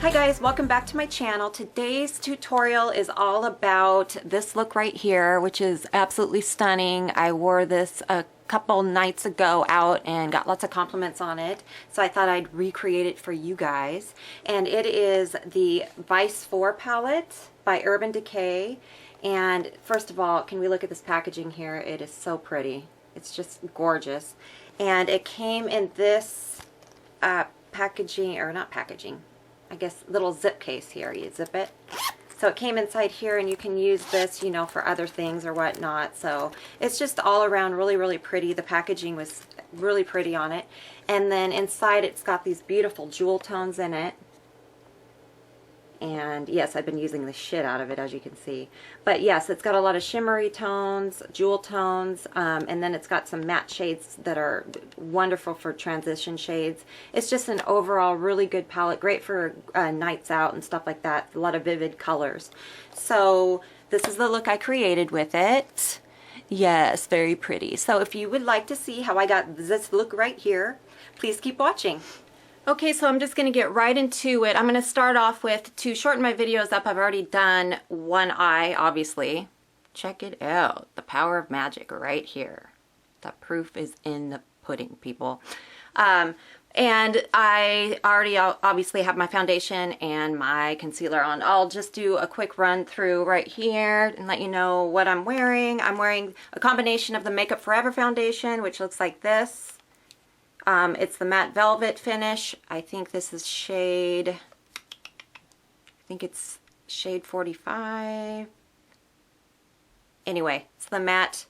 Hi guys, welcome back to my channel. Today's tutorial is all about this look right here, which is absolutely stunning. I wore this a couple nights ago out and got lots of compliments on it, so I thought I'd recreate it for you guys. And it is the Vice 4 palette by Decay. And first of all, can we look at this packaging here? It is so pretty. It's just gorgeous. And it came in this packaging, or not packaging, I guess little zip case here. You zip it. So it came inside here, and you can use this, you know, for other things or whatnot. So it's just all around really, really pretty. The packaging was really pretty on it. And then inside it's got these beautiful jewel tones in it. And yes, I've been using the shit out of it, as you can see. But yes, it's got a lot of shimmery tones, jewel tones, and then it's got some matte shades that are wonderful for transition shades. It's just an overall really good palette, great for nights out and stuff like that. A lot of vivid colors. So this is the look I created with it. Yes, very pretty. So if you would like to see how I got this look right here, please keep watching. Okay, so I'm just going to get right into it. I'm going to start off with, to shorten my videos up, I've already done one eye, obviously. Check it out. The power of magic right here. The proof is in the pudding, people. And I already obviously have my foundation and my concealer on. I'll just do a quick run through right here and let you know what I'm wearing. I'm wearing a combination of the Makeup Forever foundation, which looks like this. It's the matte velvet finish. I think this is shade, it's shade 45. Anyway, it's the matte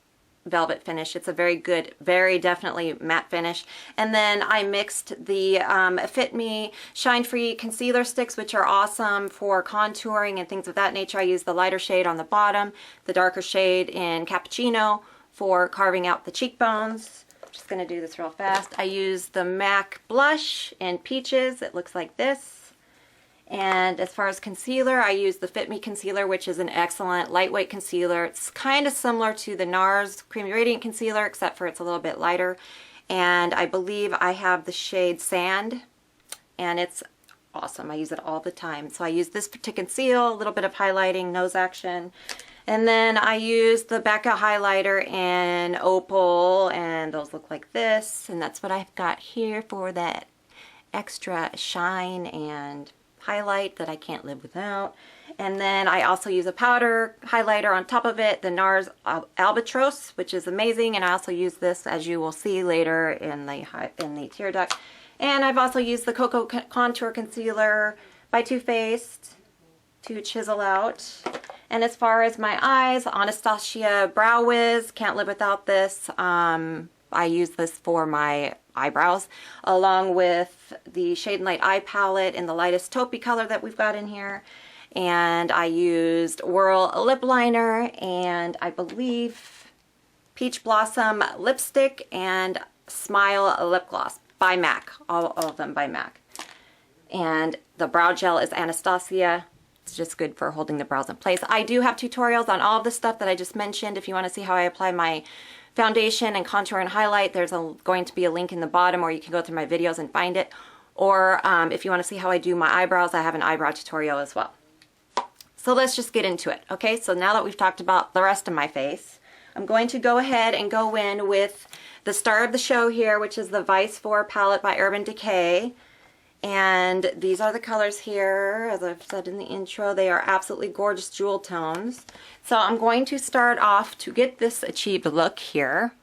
velvet finish. It's a very good, very definitely matte finish. And then I mixed the Fit Me Shine Free concealer sticks, which are awesome for contouring and things of that nature. I used the lighter shade on the bottom, the darker shade in Cappuccino for carving out the cheekbones. Just going to do this real fast. I used the MAC blush in Peaches. It looks like this. And as far as concealer, I used the Fit Me concealer, which is an excellent lightweight concealer. It's kind of similar to the NARS Creamy Radiant Concealer, except for it's a little bit lighter. And I believe I have the shade Sand, and it's awesome. I use it all the time. So I use this to conceal, a little bit of highlighting, nose action. And then I used the Becca highlighter in Opal, and those look like this. And that's what I've got here for that extra shine and highlight that I can't live without. And then I also use a powder highlighter on top of it, the NARS Albatross, which is amazing. And I also use this, as you will see later, in the tear duct. And I've also used the Cocoa Contour Concealer by Too Faced to chisel out. And as far as my eyes, Anastasia Brow Wiz, can't live without this. I use this for my eyebrows, along with the Shade and Light eye palette in the lightest taupey color that we've got in here. And I used Whirl lip liner, and I believe Peach Blossom lipstick and Smile lip gloss by MAC, all of them by MAC. And the brow gel is Anastasia. It's just good for holding the brows in place. I do have tutorials on all of the stuff that I just mentioned. If you want to see how I apply my foundation and contour and highlight, there's going to be a link in the bottom, or you can go through my videos and find it. Or if you want to see how I do my eyebrows, I have an eyebrow tutorial as well. So let's just get into it. Okay, so now that we've talked about the rest of my face, I'm going to go ahead and go in with the star of the show here, which is the Vice 4 palette by Decay. And these are the colors here. As I've said in the intro, they are absolutely gorgeous jewel tones. So I'm going to start off to get this achieved look here,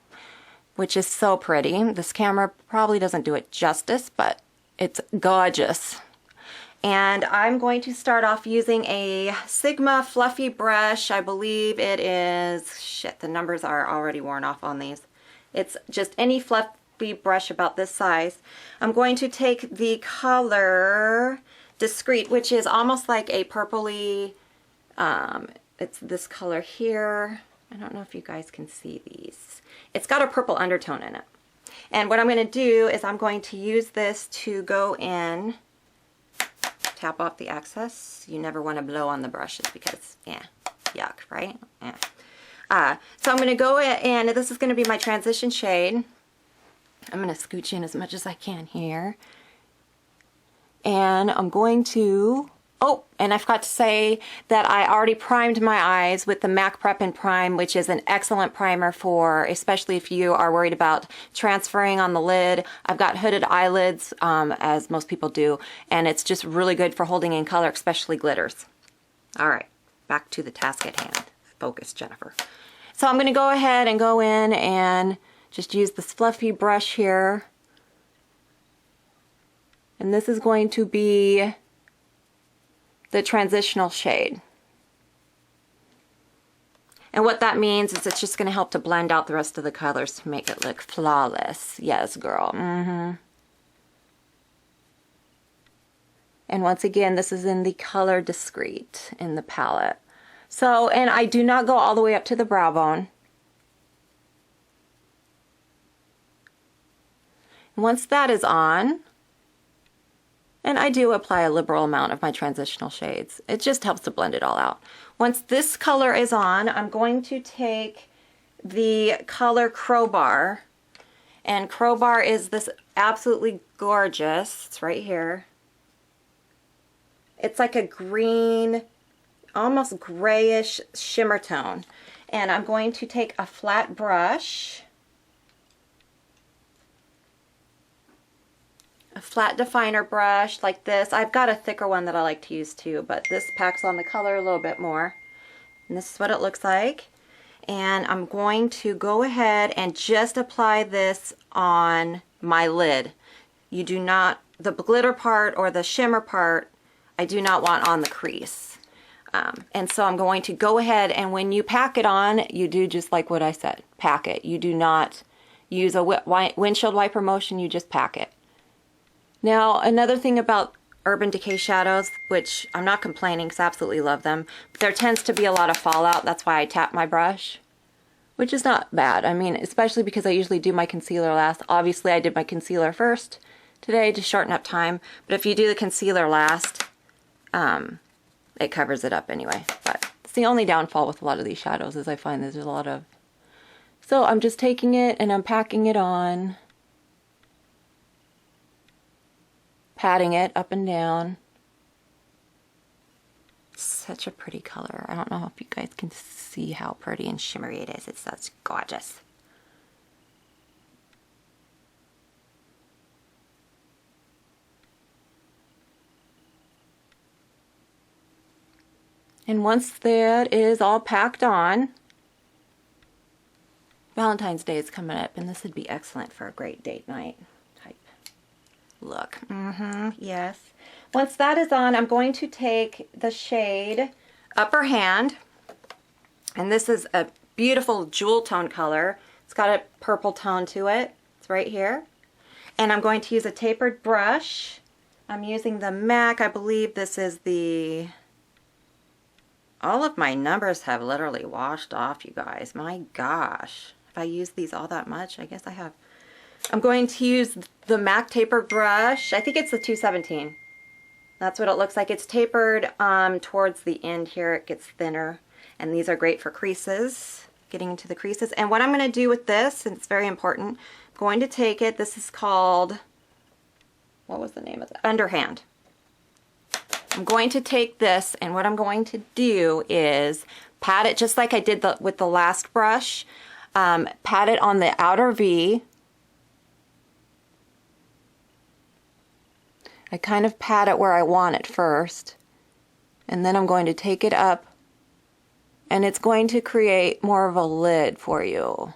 which is so pretty. This camera probably doesn't do it justice, but it's gorgeous. And I'm going to start off using a Sigma fluffy brush. I believe it is, shit, the numbers are already worn off on these. It's just any fluffy brush about this size. I'm going to take the color Discreet, which is almost like a purpley, it's this color here. I don't know if you guys can see these. It's got a purple undertone in it. And what I'm going to do is I'm going to use this to go in, tap off the excess. You never want to blow on the brushes because, yeah, yuck, right? Yeah. So I'm going to go in, this is going to be my transition shade. I'm going to scooch in as much as I can here. And I'm going to, oh, and I forgot to say that I already primed my eyes with the MAC Prep and Prime, which is an excellent primer for, especially if you are worried about transferring on the lid. I've got hooded eyelids, as most people do, and it's just really good for holding in color, especially glitters. All right, back to the task at hand. Focus, Jennifer. So I'm going to go ahead and go in and just use this fluffy brush here. And this is going to be the transitional shade. And what that means is it's just going to help to blend out the rest of the colors to make it look flawless. Yes, girl. And once again, this is in the color discreet in the palette. So, and I do not go all the way up to the brow bone. Once that is on, and I do apply a liberal amount of my transitional shades. It just helps to blend it all out. Once this color is on, I'm going to take the color Crowbar. And Crowbar is this absolutely gorgeous, it's right here. It's like a green, almost grayish shimmer tone. And I'm going to take a flat brush, a flat definer brush like this. I've got a thicker one that I like to use too, but this packs on the color a little bit more. And this is what it looks like. And I'm going to go ahead and just apply this on my lid. You do not, the glitter part or the shimmer part, I do not want on the crease. And so I'm going to go ahead, and when you pack it on, you do just like what I said, pack it. You do not use a windshield wiper motion, you just pack it. Now, another thing about Urban Decay shadows, which I'm not complaining because I absolutely love them, but there tends to be a lot of fallout. That's why I tap my brush, which is not bad. I mean, especially because I usually do my concealer last. Obviously, I did my concealer first today to shorten up time, but if you do the concealer last, it covers it up anyway. But it's the only downfall with a lot of these shadows is I find there's a lot of... So I'm just taking it and I'm packing it on. Patting it up and down. Such a pretty color. I don't know if you guys can see how pretty and shimmery it is. It's such gorgeous. And once that is all packed on, Valentine's Day is coming up, and this would be excellent for a great date night type look. Yes. Once that is on, I'm going to take the shade Upper Hand, and this is a beautiful jewel tone color. It's got a purple tone to it. It's right here. And I'm going to use a tapered brush. I'm using the MAC. I believe this is the... All of my numbers have literally washed off, you guys. My gosh. If I use these all that much, I guess I have. I'm going to use the MAC taper brush. I think it's the 217. That's what it looks like. It's tapered towards the end here. It gets thinner. And these are great for creases, getting into the creases. And what I'm going to do with this, and it's very important, I'm going to take it. This is called, what was the name of it? Underhand. I'm going to take this, and what I'm going to do is pat it just like I did with the last brush. Pat it on the outer V. I kind of pat it where I want it first, and then I'm going to take it up, and it's going to create more of a lid for you.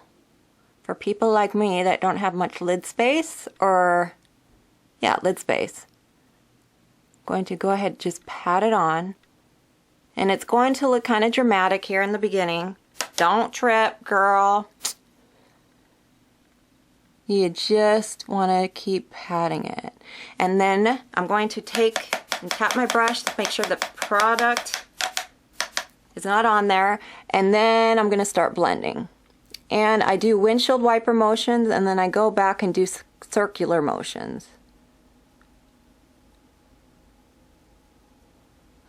For people like me that don't have much lid space, or, yeah, lid space. Going to go ahead and just pat it on, and it's going to look kind of dramatic here in the beginning. Don't trip, girl. You just want to keep patting it. And then I'm going to take and tap my brush to make sure the product is not on there, and then I'm going to start blending. And I do windshield wiper motions, and then I go back and do circular motions.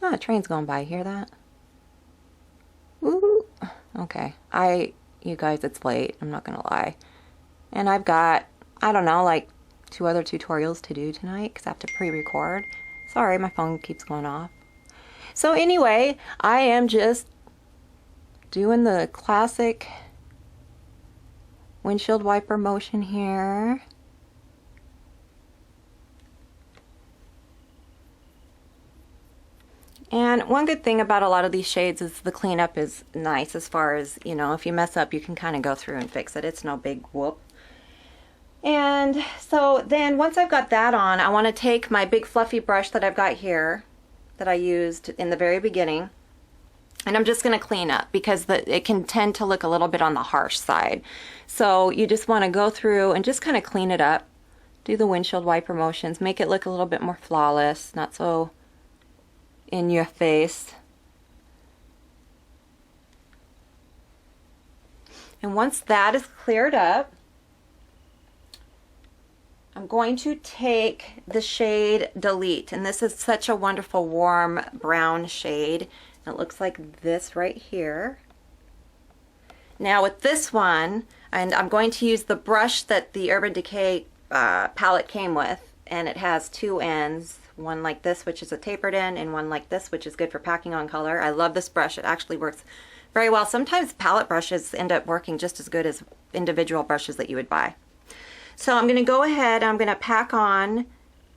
Oh, a train's going by. Hear that? Woo! Okay. You guys, it's late. I'm not gonna lie. And I've got, I don't know, like 2 other tutorials to do tonight because I have to pre-record. Sorry, my phone keeps going off. So anyway, I am just doing the classic windshield wiper motion here. And one good thing about a lot of these shades is the cleanup is nice, as far as, you know, if you mess up, you can kind of go through and fix it. It's no big whoop. And so then once I've got that on, I want to take my big fluffy brush that I've got here, that I used in the very beginning, and I'm just going to clean up because it can tend to look a little bit on the harsh side. So you just want to go through and just kind of clean it up, do the windshield wiper motions, make it look a little bit more flawless, not so in your face. And once that is cleared up, I'm going to take the shade Delete, and this is such a wonderful warm brown shade. It looks like this right here. Now with this one, and I'm going to use the brush that the Urban Decay palette came with, and it has two ends, one like this, which is a tapered end, and one like this, which is good for packing on color. I love this brush. It actually works very well. Sometimes palette brushes end up working just as good as individual brushes that you would buy. So I'm going to go ahead, I'm going to pack on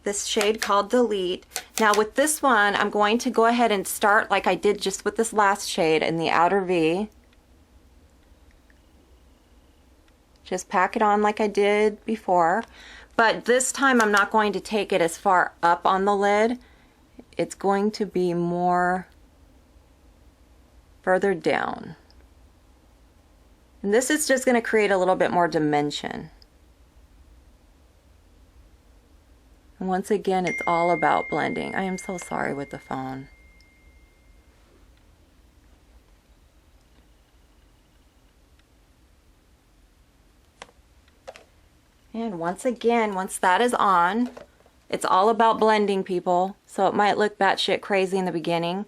this shade called Delete. Now with this one, I'm going to go ahead and start like I did just with this last shade in the outer V. Just pack it on like I did before. But this time I'm not going to take it as far up on the lid. It's going to be more further down. And this is just going to create a little bit more dimension. And once again, it's all about blending. I am so sorry with the phone. And once again, once that is on, it's all about blending, people. So it might look batshit crazy in the beginning,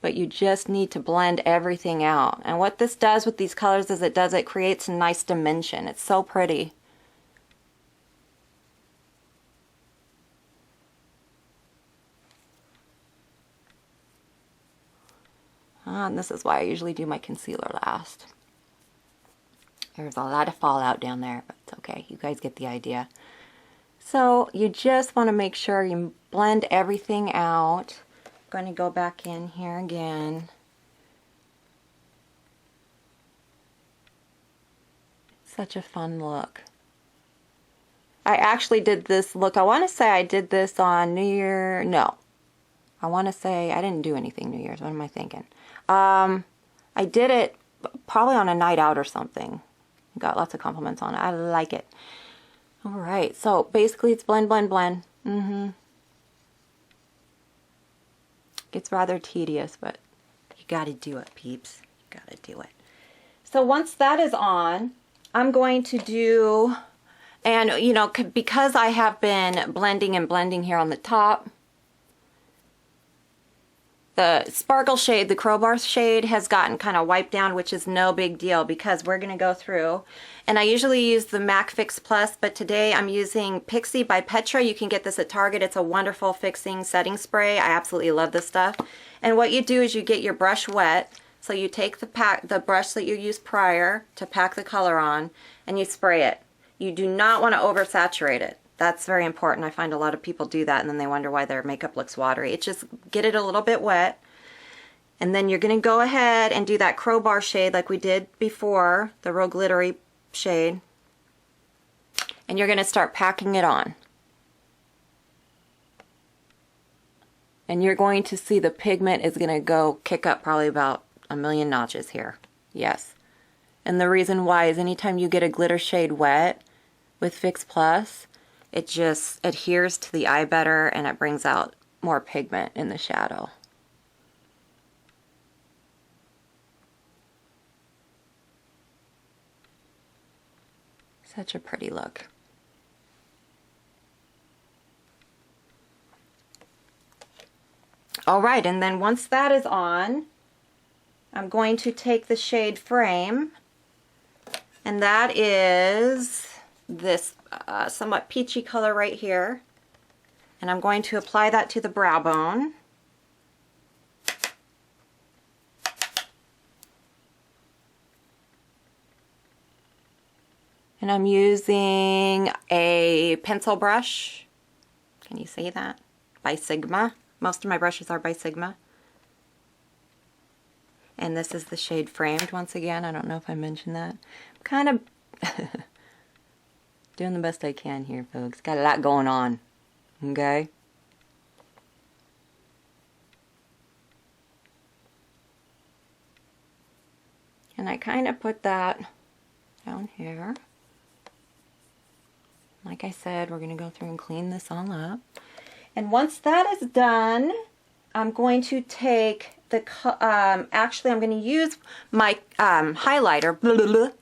but you just need to blend everything out. And what this does with these colors is it creates a nice dimension. It's so pretty. And this is why I usually do my concealer last. There's a lot of fallout down there, but it's okay. You guys get the idea. So you just want to make sure you blend everything out. I'm going to go back in here again. Such a fun look. I actually did this look. I want to say I did this on New Year. No. I want to say I didn't do anything New Year's. What am I thinking? I did it probably on a night out or something. Got lots of compliments on it. I like it. Alright, so basically it's blend, blend, blend. It's rather tedious, but you gotta do it, peeps. You gotta do it. So once that is on, I'm going to do, and you know, because I have been blending and blending here on the top, the sparkle shade, the crowbar shade, has gotten kind of wiped down, which is no big deal because we're going to go through. And I usually use the MAC Fix Plus, but today I'm using Pixie by Petra. You can get this at Target. It's a wonderful fixing setting spray. I absolutely love this stuff. And what you do is you get your brush wet. So you take the brush that you used prior to pack the color on, and you spray it. You do not want to oversaturate it. That's very important. I find a lot of people do that and then they wonder why their makeup looks watery. It's just get it a little bit wet. And then you're going to go ahead and do that crowbar shade like we did before, the real glittery shade. And you're going to start packing it on. And you're going to see the pigment is going to go kick up probably about a million notches here. Yes. And the reason why is anytime you get a glitter shade wet with Fix Plus, it just adheres to the eye better and it brings out more pigment in the shadow. Such a pretty look. Alright, and then once that is on, I'm going to take the shade Frame, and that is this somewhat peachy color right here. And I'm going to apply that to the brow bone. And I'm using a pencil brush. Can you see that? By Sigma. Most of my brushes are by Sigma. And this is the shade Framed once again. I don't know if I mentioned that. I'm kind of doing the best I can here, folks. Got a lot going on. Okay? And I kind of put that down here. Like I said, we're going to go through and clean this all up. And once that is done, I'm going to take the, actually I'm going to use my highlighter,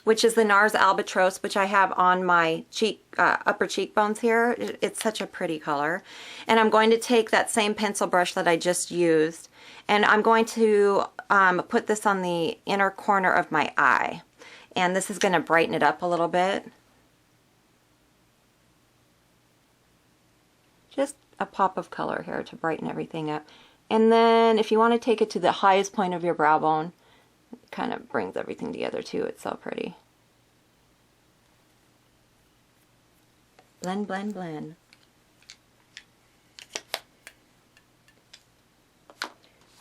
which is the NARS Albatross, which I have on my cheek, upper cheekbones here. It's such a pretty color. And I'm going to take that same pencil brush that I just used, and I'm going to put this on the inner corner of my eye. And this is going to brighten it up a little bit. Just a pop of color here to brighten everything up. And then if you want to take it to the highest point of your brow bone, it kind of brings everything together too. It's so pretty. Blend, blend, blend.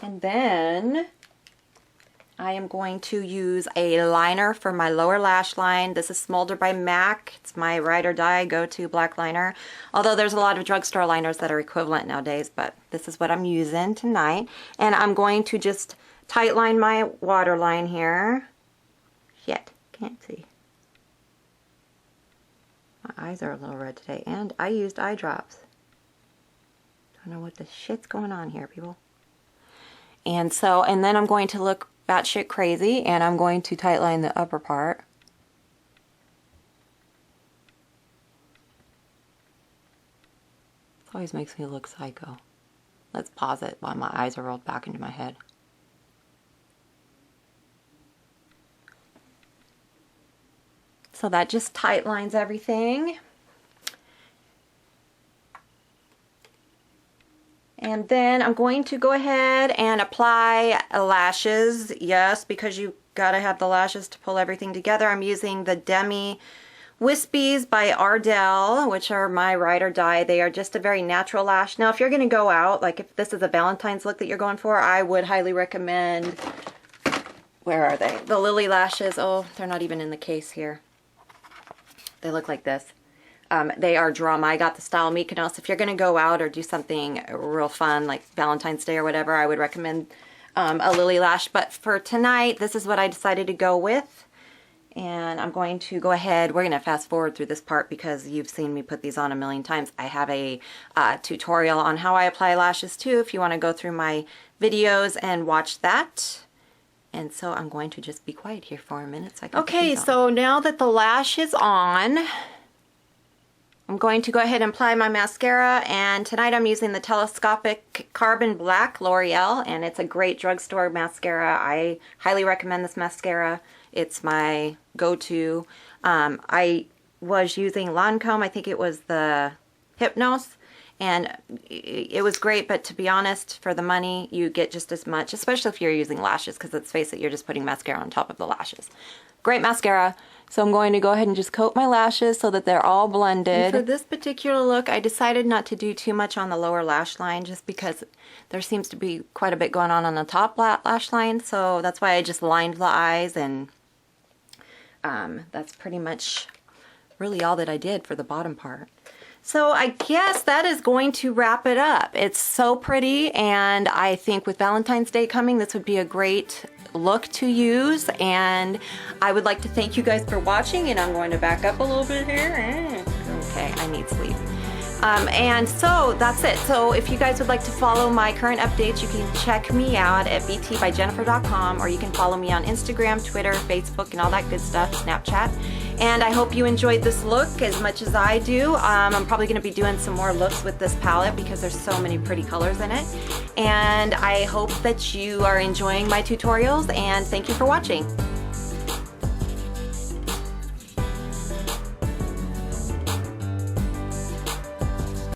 And then I am going to use a liner for my lower lash line. This is Smolder by MAC. It's my ride or die go-to black liner. Although there's a lot of drugstore liners that are equivalent nowadays, but this is what I'm using tonight. And I'm going to just tight line my waterline here. Shit, can't see. My eyes are a little red today, and I used eye drops. Don't know what the shit's going on here, people. And then I'm going to look batshit crazy, and I'm going to tightline the upper part. It always makes me look psycho. Let's pause it while my eyes are rolled back into my head. So that just tightlines everything. And then I'm going to go ahead and apply lashes. Yes, because you gotta have the lashes to pull everything together. I'm using the Demi Wispies by Ardell, which are my ride or die. They are just a very natural lash. Now, if you're gonna go out, like if this is a Valentine's look that you're going for, I would highly recommend, where are they? The Lily lashes. Oh, they're not even in the case here. They look like this. They are Drama. I got the style Mykonos. If you're going to go out or do something real fun like Valentine's Day or whatever, I would recommend a Lily lash. But for tonight, this is what I decided to go with. And I'm going to go ahead. We're going to fast forward through this part because you've seen me put these on a million times. I have a tutorial on how I apply lashes too, if you want to go through my videos and watch that. And so I'm going to just be quiet here for a minute so I can Okay, so now that the lash is on, I'm going to go ahead and apply my mascara, and tonight I'm using the Telescopic Carbon Black L'Oreal, and it's a great drugstore mascara. I highly recommend this mascara. It's my go-to. I was using Lancome. I think it was the Hypnos, and it was great, but to be honest, for the money, you get just as much, especially if you're using lashes, because let's face it, you're just putting mascara on top of the lashes. Great mascara. So I'm going to go ahead and just coat my lashes so that they're all blended. And for this particular look, I decided not to do too much on the lower lash line just because there seems to be quite a bit going on the top lash line. So that's why I just lined the eyes, and that's pretty much really all that I did for the bottom part. So I guess that is going to wrap it up. It's so pretty, and I think with Valentine's Day coming, this would be a great look to use. And I would like to thank you guys for watching, and I'm going to back up a little bit here. Okay, I need sleep. And so that's it. So if you guys would like to follow my current updates, you can check me out at BTbyJENNIFER.com, or you can follow me on Instagram, Twitter, Facebook, and all that good stuff, Snapchat. And I hope you enjoyed this look as much as I do. I'm probably going to be doing some more looks with this palette because there's so many pretty colors in it. And I hope that you are enjoying my tutorials, and thank you for watching.